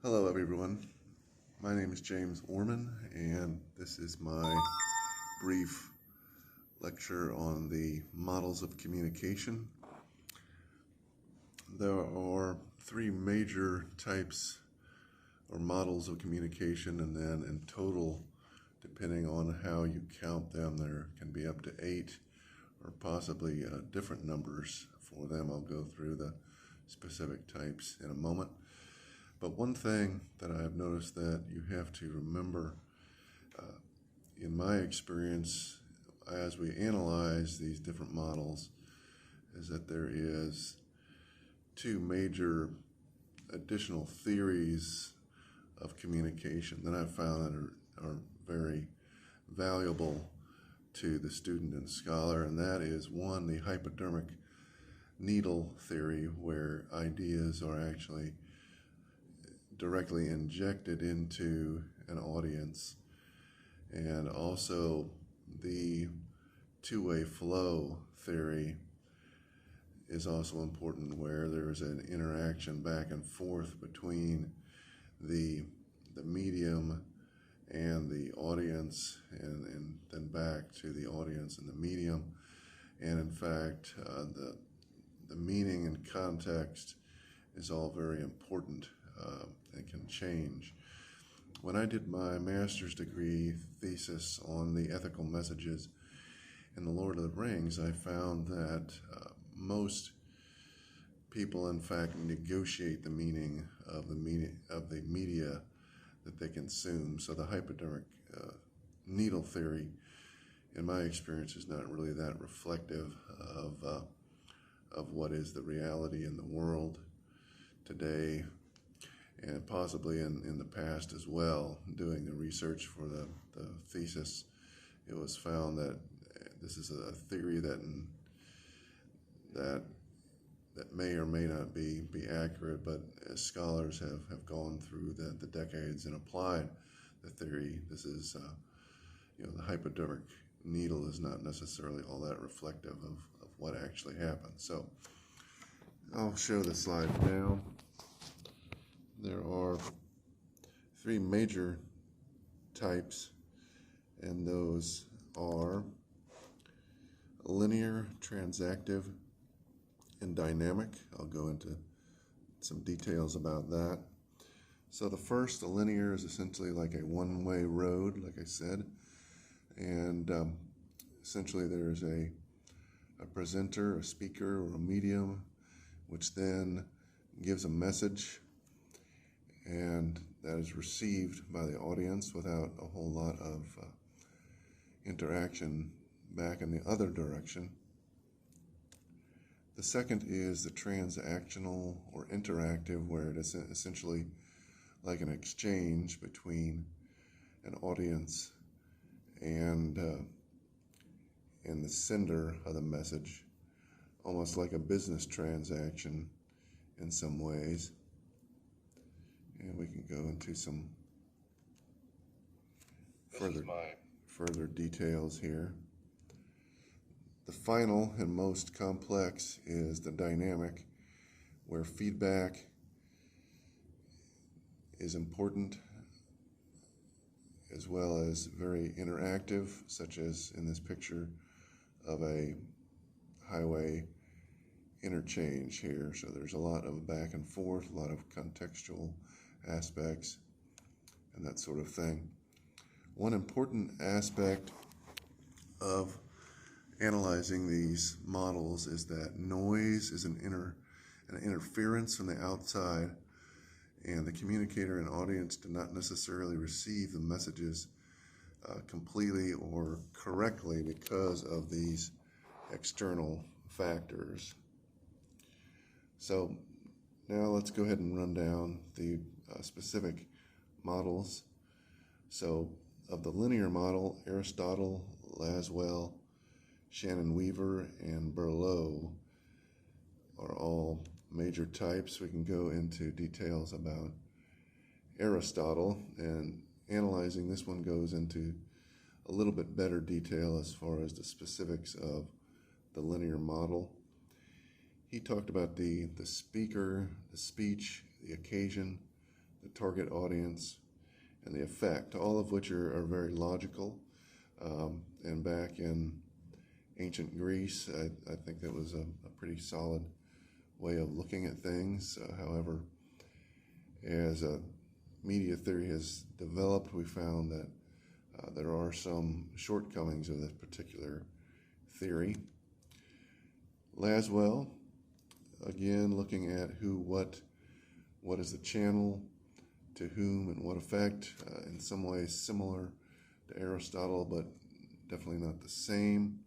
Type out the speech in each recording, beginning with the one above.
Hello, everyone. My name is James Orman, and this is my brief lecture on the models of communication. There are three major types or models of communication, and then in total, depending on how you count them, there can be up to 8 or possibly different numbers for them. I'll go through the specific types in a moment. But one thing that I've noticed that you have to remember, in my experience, as we analyze these different models, is that there is two major additional theories of communication that I've found that are very valuable to the student and scholar, and that is one, the hypodermic needle theory, where ideas are actually directly injected into an audience, and also the two-way flow theory is also important, where there is an interaction back and forth between the medium and the audience, and then back to the audience and the medium. And in fact, the meaning and context is all very important and can change. When I did my master's degree thesis on the ethical messages in The Lord of the Rings, I found that most people, in fact, negotiate the meaning of the media that they consume. So the hypodermic needle theory, in my experience, is not really that reflective of what is the reality in the world today, and possibly in the past as well. Doing the research for the thesis, it was found that this is a theory that may or may not be accurate, but as scholars have gone through the decades and applied the theory, this is the hypodermic needle is not necessarily all that reflective of what actually happened. So I'll show the slide now. There are three major types, and those are linear, transactive, and dynamic. I'll go into some details about that. So the first, the linear, is essentially like a one-way road, like I said, and essentially there's a presenter, a speaker, or a medium, which then gives a message, and that is received by the audience without a whole lot of interaction back in the other direction. The second is the transactional or interactive, where it is essentially like an exchange between an audience and the sender of the message, almost like a business transaction in some ways. And we can go into some further details here. The final and most complex is the dynamic, where feedback is important as well as very interactive, such as in this picture of a highway interchange here. So there's a lot of back and forth, a lot of contextual aspects and that sort of thing. One important aspect of analyzing these models is that noise is an interference from the outside, and the communicator and audience do not necessarily receive the messages completely or correctly because of these external factors. So now let's go ahead and run down the specific models. So of the linear model, Aristotle, Laswell, Shannon Weaver, and Berlot are all major types. We can go into details about Aristotle, and analyzing this one goes into a little bit better detail as far as the specifics of the linear model. He talked about the speaker, the speech, the occasion, the target audience, and the effect, all of which are very logical. And back in ancient Greece, I think that was a pretty solid way of looking at things. However, as media theory has developed, we found that there are some shortcomings of this particular theory. Laswell, again, looking at who, what is the channel, to whom, and what effect, in some ways similar to Aristotle, but definitely not the same.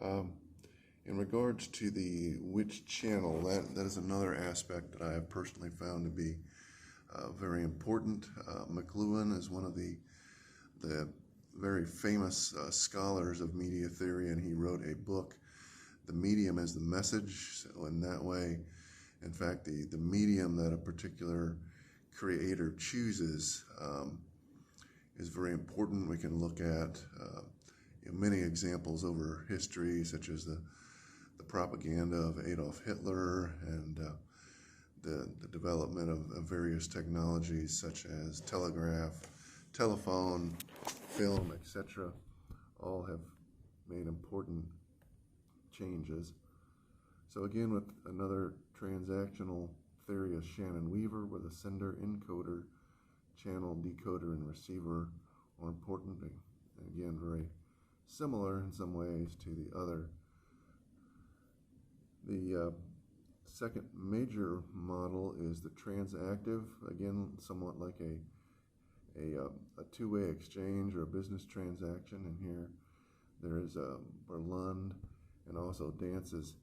In regards to the which channel, that is another aspect that I have personally found to be very important. McLuhan is one of the very famous scholars of media theory, and he wrote a book, The Medium as the Message. So in that way, in fact, the medium that a particular creator chooses is very important. We can look at many examples over history, such as the propaganda of Adolf Hitler and the development of various technologies such as telegraph, telephone, film, etc. all have made important changes. So again, with another transactional theory of Shannon Weaver, where the sender, encoder, channel, decoder, and receiver are important. And again, very similar in some ways to the other. The second major model is the transactive, again, somewhat like a two-way exchange or a business transaction. And here there is Berlund and also Dantz's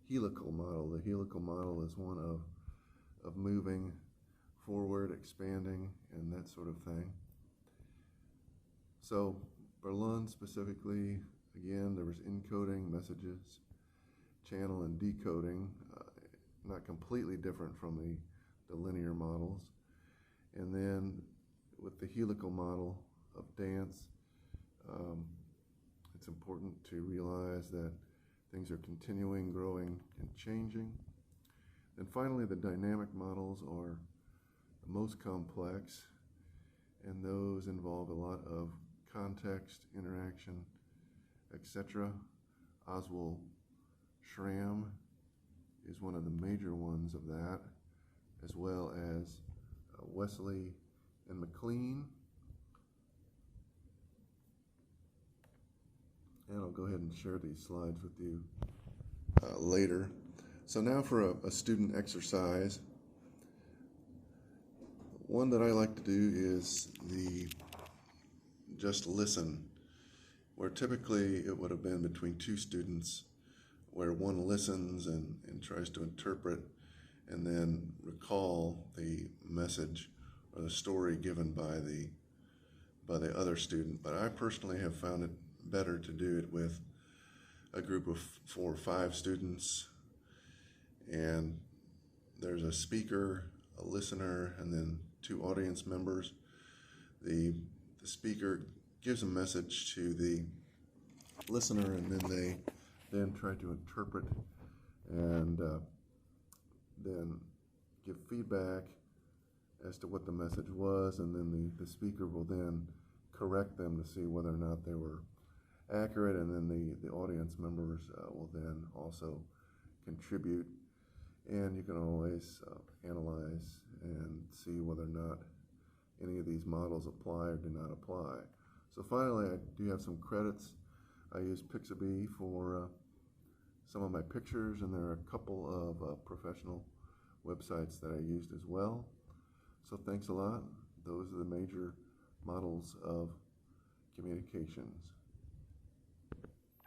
helical model. The helical model is one of moving forward, expanding, and that sort of thing. So Berlund specifically, again, there was encoding, messages, channel, and decoding, not completely different from the linear models. And then with the helical model of Dantz, it's important to realize that things are continuing, growing, and changing. And finally, the dynamic models are the most complex, and those involve a lot of context, interaction, etc. Oswald Schramm is one of the major ones of that, as well as Wesley and McLean. And I'll go ahead and share these slides with you later. So now for a student exercise. One that I like to do is the just listen, where typically it would have been between two students, where one listens and tries to interpret and then recall the message or the story given by the other student. But I personally have found it better to do it with a group of 4 or 5 students, and there's a speaker, a listener, and then 2 audience members. The speaker gives a message to the listener, and then they then try to interpret and then give feedback as to what the message was, and then the speaker will then correct them to see whether or not they were accurate, and then the audience members will then also contribute, and you can always analyze and see whether or not any of these models apply or do not apply. So finally, I do have some credits. I use Pixabay for some of my pictures, and there are a couple of professional websites that I used as well. So thanks a lot. Those are the major models of communications.